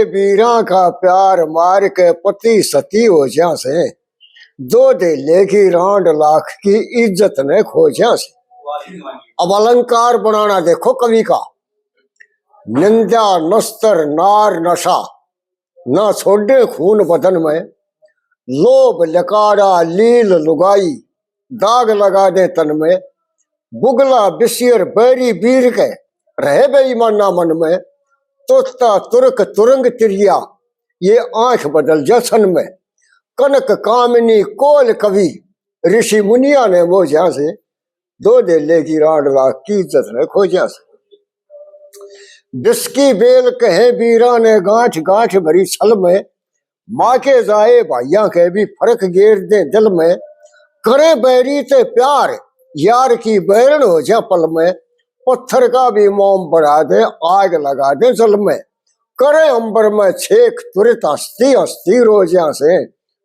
वीरा का प्यार मार के पति सती हो जा से, दो दे लेगी रांड लाख की इज्जत ने खो जा से। अब अलंकार बनाना देखो कवि का। निंदा नस्तर नार नशा, ना छोड़े खून बदन में, लोभ लकारा लील लुगाई, दाग लगा दे तन में, बुगला बिशियर बैरी बीर के, रहे बेईमाना मन में, तोता तुर्क तुरंग तिरिया, ये आंख बदल जसन में, कनक कामिनी कोल कवि, ऋषि मुनिया ने वो जहां से, दो दे लेगी राड लाख की इज्जत ने खोजा से। बिस्की बेल कहे वीरा ने गांठ गांठ भरी छल में, माँ के जाए भाइया के भी फर्क गेर दे दिल में, करे बैरी ते प्यार यार की बैरन हो जा पल में, पत्थर का भी मोम बढ़ा दे आग लगा दे जल में, करे अंबर में छेक तुरंत हस्ती हस्ती रोजा से,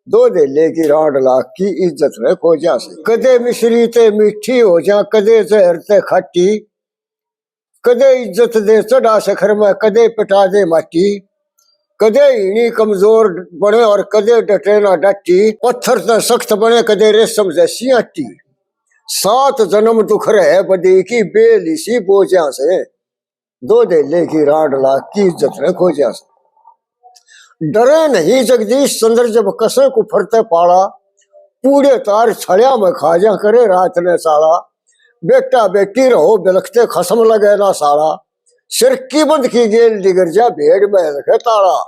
दो दे लेगी राड लाख की इज्जत ने खोजा से। कदे मिश्री ते मीठी हो जा, कदे जहर ते खट्टी, कदे इज्जत दे चढ़ा सखर में, कदे पिटा दे माटी, कदे हीणी कमजोर बने और कदे डटे ना डटी, पत्थर से सख्त बने कदे रेशम जैसी आटी, सात जन्म दुख रहे बदी की बेल इसी बोझा से, दो दे लेगी राड लाख की इज्जत ने खोजा से। डरे नहीं जगदीश चंद्र जब कसे को फरते पाड़ा, पूरे तार छड़िया में खाजा करे रात ने साला, बेटा बेटी रहो बिलखते खसम लगे ना साला, सिर की बंद की गेल डिगर जा भेड़ में रखे ताड़ा,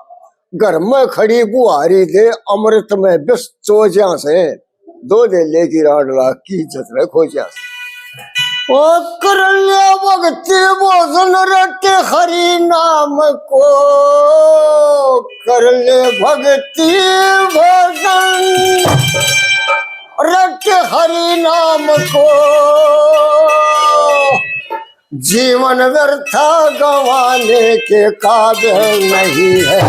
घर में खड़ी बुहारी दे अमृत में बिस चोजा से, दो दे लेगी राड लाख की इज्जत ने खोजा से। ओ कर ले भक्ति भोजन रटे हरि नाम को, कर ले भक्ति भोजन रटे हरि नाम को, जीवन व्यर्था गंवाने के काबिल नहीं है,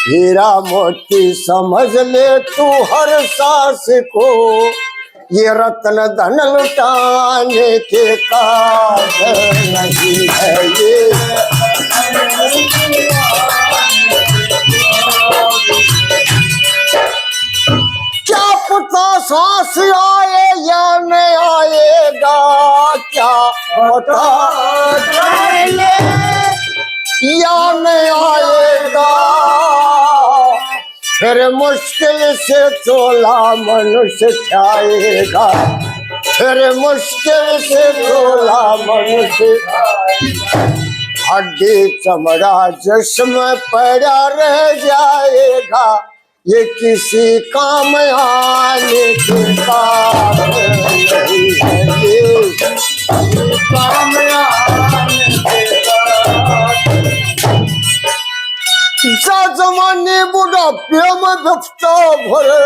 हीरा मोती समझ ले तू हर सांस को, ये रत्न धन लुटाने के काबिल नहीं है ये। क्या पता सांस आए या नहीं आएगा, क्या पता या नहीं आएगा, फिर मुश्किल से चोला मनुष्य खाएगा, फिर मुश्किल से चोला मनुष्य, हड्डी चमड़ा जिस्म पड़ा रह जाएगा, ये किसी काम आने के काबिल नहीं है ये, काम आने के काबिल। जा जवानी बुढ़ापे में दफ्ता भरे,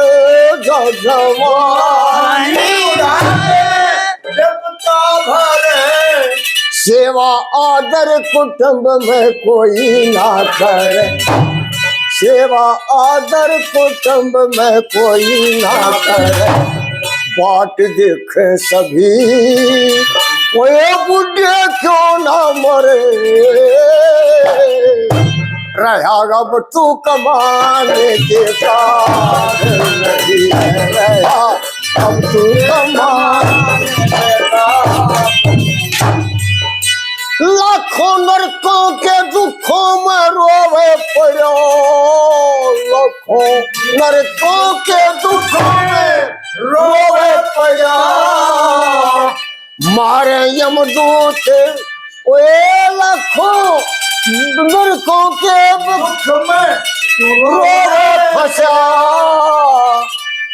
जा जवानी बुढ़ापे दफ्ता भरे, सेवा आदर कुटुंब में कोई ना करे, सेवा आदर कुटुंब में कोई ना करे, बाट देखे सभी कोई बुढ़े क्यों ना मरे, रहेगा तू कमाने के काबिल नहीं है, रहा अब तू कमाने के काबिल। लाखों नरकों के दुखों में रोवे पड़ो, लाखों नरकों के दुखों में रोवे पड़ो, मारे यमदूत ओए लाखों नरकों के दुख में रोवे फंसा,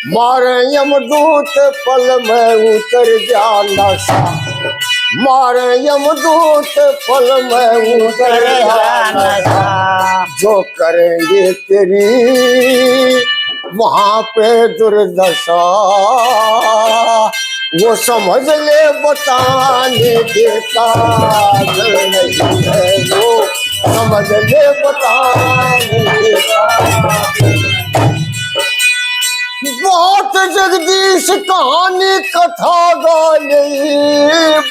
मारे यमदूत पल में उतर जाना सा, मारे यमदूत पल में उतर जाना सा, जो करेंगे तेरी वहां पे दुर्दशा, वो समझ ले बताने के काबिल नहीं है, वो समझ ले बताने के काबिल। बहुत जगदीश कहानी कथा गाली,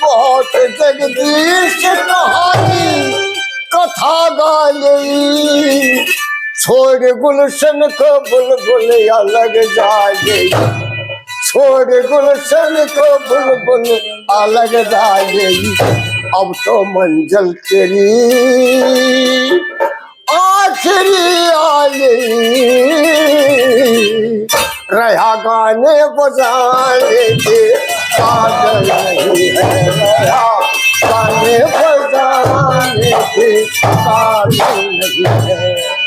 बहुत जगदीश कहानी कथा गाई, छोड़ गुलशन को बुलबुल अलग जाए, छोड़ गुलशन को बुलबुल अलग जाए। अब तो मंजिल तेरी आखिरी आई, रहा गाने बजाने के काबिल नहीं है, रहा गाने बजाने के काबिल नहीं है।